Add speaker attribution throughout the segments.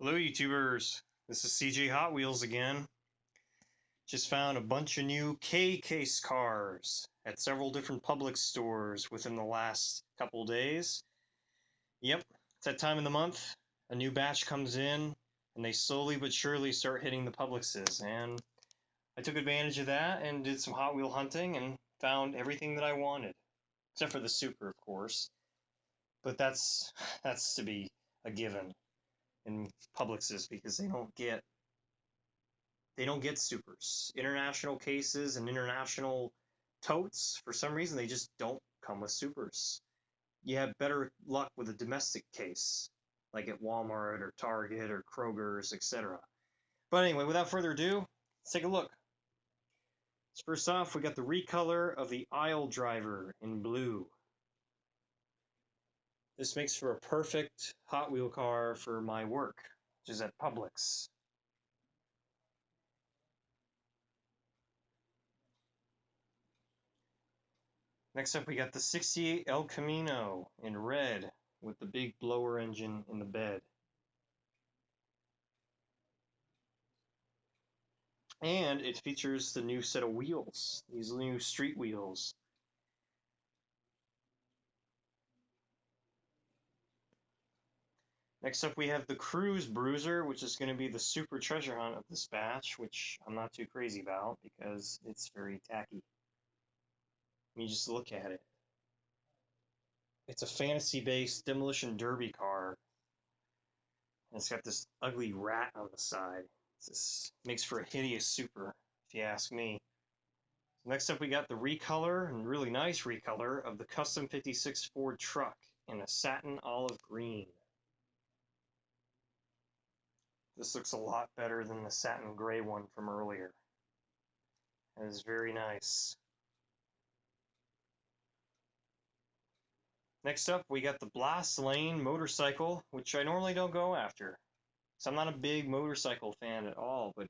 Speaker 1: Hello YouTubers, this is CJ Hot Wheels again. Just found a bunch of new K-Case cars at several different Publix stores within the last couple days. Yep, it's that time of the month, a new batch comes in, and they slowly but surely start hitting the Publixes, and I took advantage of that and did some Hot Wheel hunting and found everything that I wanted. Except for the Super, of course. But that's to be a given in Publixes because they don't get supers. International cases and international totes, for some reason, they just don't come with supers. You have better luck with a domestic case, like at Walmart or Target or Kroger's, etc. But anyway, without further ado, let's take a look. So first off, we got the recolor of the aisle driver in blue. This makes for a perfect Hot Wheel car for my work, which is at Publix. Next up, we got the 68 El Camino in red with the big blower engine in the bed. And it features the new set of wheels, these new street wheels. Next up, we have the Cruz Bruiser, which is going to be the super treasure hunt of this batch, which I'm not too crazy about because it's very tacky. I mean, just look at it. It's a fantasy-based demolition derby car. And it's got this ugly rat on the side. This makes for a hideous super, if you ask me. Next up, we got the recolor, and really nice recolor, of the Custom 56 Ford truck in a satin olive green. This looks a lot better than the satin gray one from earlier. It is very nice. Next up, we got the Blast Lane motorcycle, which I normally don't go after. So I'm not a big motorcycle fan at all, but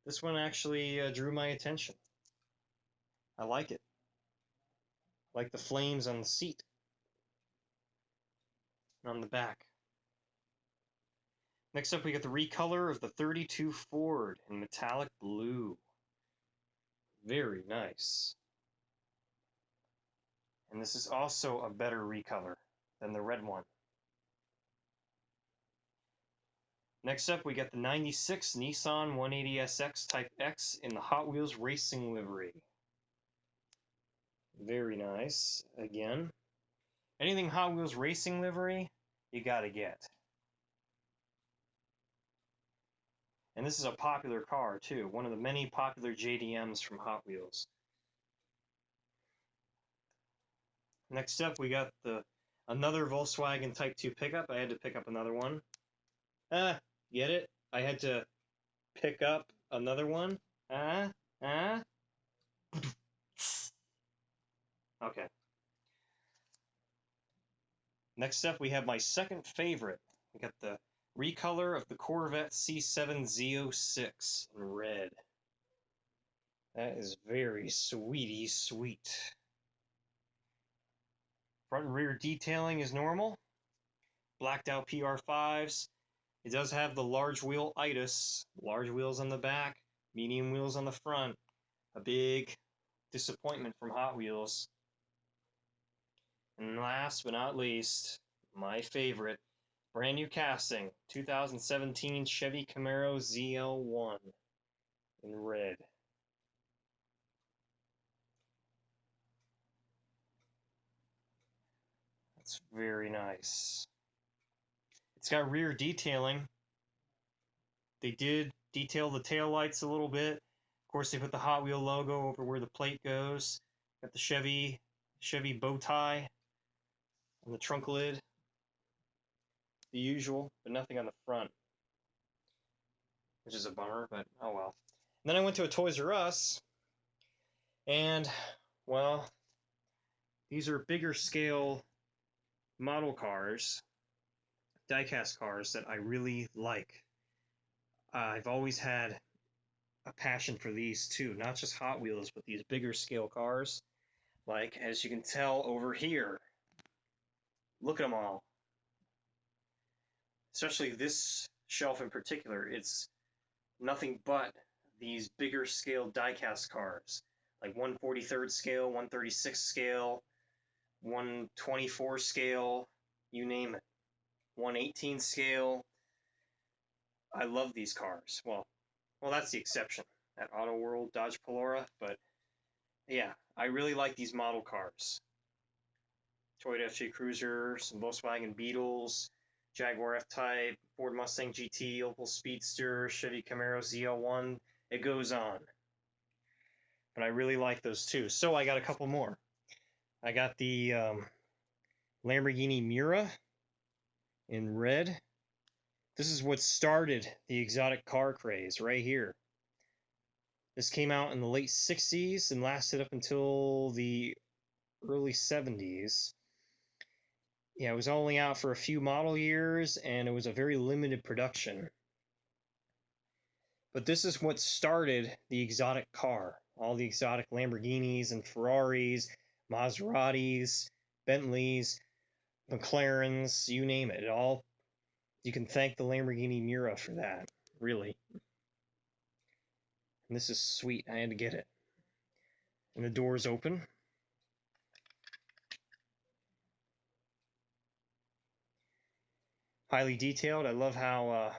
Speaker 1: this one actually drew my attention. I like it. I like the flames on the seat and on the back. Next up, we got the recolor of the 32 Ford in metallic blue. Very nice. And this is also a better recolor than the red one. Next up, we got the 96 Nissan 180SX Type X in the Hot Wheels Racing livery. Very nice. Again, anything Hot Wheels Racing livery, you gotta get. And this is a popular car, too. One of the many popular JDMs from Hot Wheels. Next up, we got another Volkswagen Type 2 pickup. I had to pick up another one. Get it? I had to pick up another one? Okay. Next up, we have my second favorite. We got the recolor of the Corvette C07 in red. That is very sweetie sweet. Front and rear detailing is normal. Blacked out PR5s. It does have the large wheel itis. Large wheels on the back, medium wheels on the front. A big disappointment from Hot Wheels. And last but not least, my favorite, brand new casting, 2017 Chevy Camaro ZL1 in red. That's very nice. It's got rear detailing. They did detail the taillights a little bit. Of course, they put the Hot Wheel logo over where the plate goes. Got the Chevy bow tie on the trunk lid. The usual, but nothing on the front. Which is a bummer, but oh well. And then I went to a Toys R Us, and, well, these are bigger scale model cars, diecast cars that I really like. I've always had a passion for these too, not just Hot Wheels, but these bigger scale cars. Like, as you can tell over here, look at them all. Especially this shelf in particular, it's nothing but these bigger scale diecast cars, like 1/43 scale, 1/36 scale, 1/24 scale, you name it, 1/18 scale. I love these cars. Well, that's the exception at Auto World Dodge Polora, but yeah, I really like these model cars. Toyota FJ Cruiser, some Volkswagen Beetles, Jaguar F-Type, Ford Mustang GT, Opel Speedster, Chevy Camaro ZL1. It goes on. But I really like those too. So I got a couple more. I got the Lamborghini Miura in red. This is what started the exotic car craze right here. This came out in the late 60s and lasted up until the early 70s. Yeah, it was only out for a few model years, and it was a very limited production. But this is what started the exotic car. All the exotic Lamborghinis and Ferraris, Maseratis, Bentleys, McLarens, you name it. All you can thank the Lamborghini Miura for that, really. And this is sweet. I had to get it. And the doors open. Highly detailed. I love how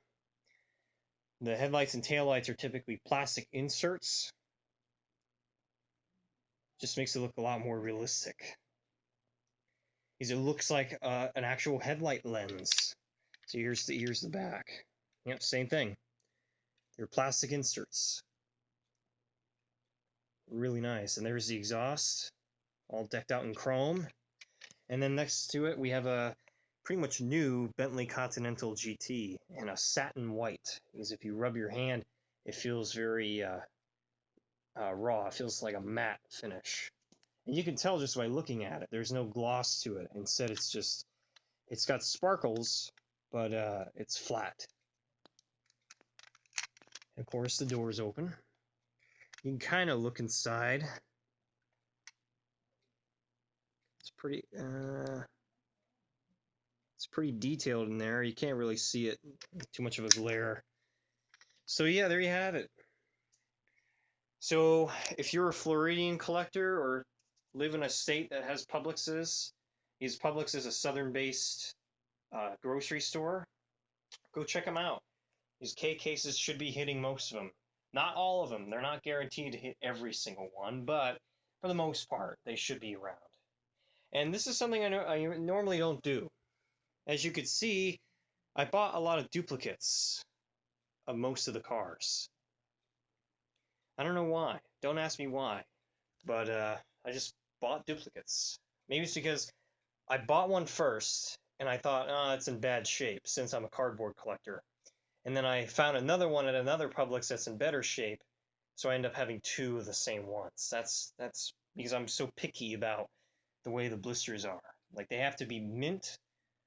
Speaker 1: the headlights and taillights are typically plastic inserts. Just makes it look a lot more realistic. Because it looks like an actual headlight lens. So here's the back. Yep, same thing. They're plastic inserts. Really nice. And there's the exhaust, all decked out in chrome. And then next to it, we have a pretty much new Bentley Continental GT in a satin white. Because if you rub your hand, it feels very raw. It feels like a matte finish. And you can tell just by looking at it. There's no gloss to it. Instead, it's got sparkles, but it's flat. Of course, the door's open. You can kind of look inside. It's pretty detailed in there. You can't really see it. Too much of a glare. So yeah, there you have it. So if you're a Floridian collector or live in a state that has Publixes, Publix is a southern-based grocery store. Go check them out. These K cases should be hitting most of them. Not all of them. They're not guaranteed to hit every single one, but for the most part, they should be around. And this is something I normally don't do. As you could see, I bought a lot of duplicates of most of the cars. I don't know why. Don't ask me why. But I just bought duplicates. Maybe it's because I bought one first, and I thought, oh, it's in bad shape since I'm a cardboard collector. And then I found another one at another Publix that's in better shape, so I end up having two of the same ones. That's because I'm so picky about the way the blisters are. Like, they have to be mint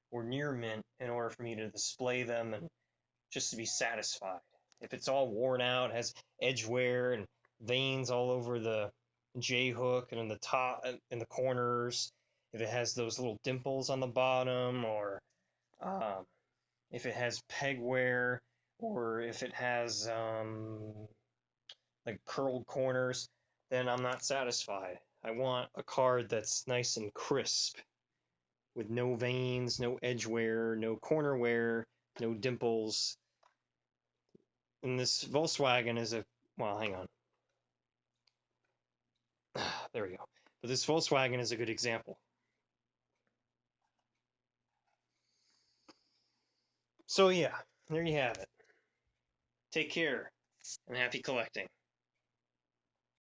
Speaker 1: or near mint in order for me to display them and just to be satisfied. If it's all worn out, has edge wear and veins all over the J-hook and in the top, in the corners, if it has those little dimples on the bottom, or if it has peg wear, or if it has like curled corners, then I'm not satisfied. I want a card that's nice and crisp, with no veins, no edge wear, no corner wear, no dimples. And this Volkswagen is well, hang on. There we go. But this Volkswagen is a good example. So yeah, there you have it. Take care and happy collecting.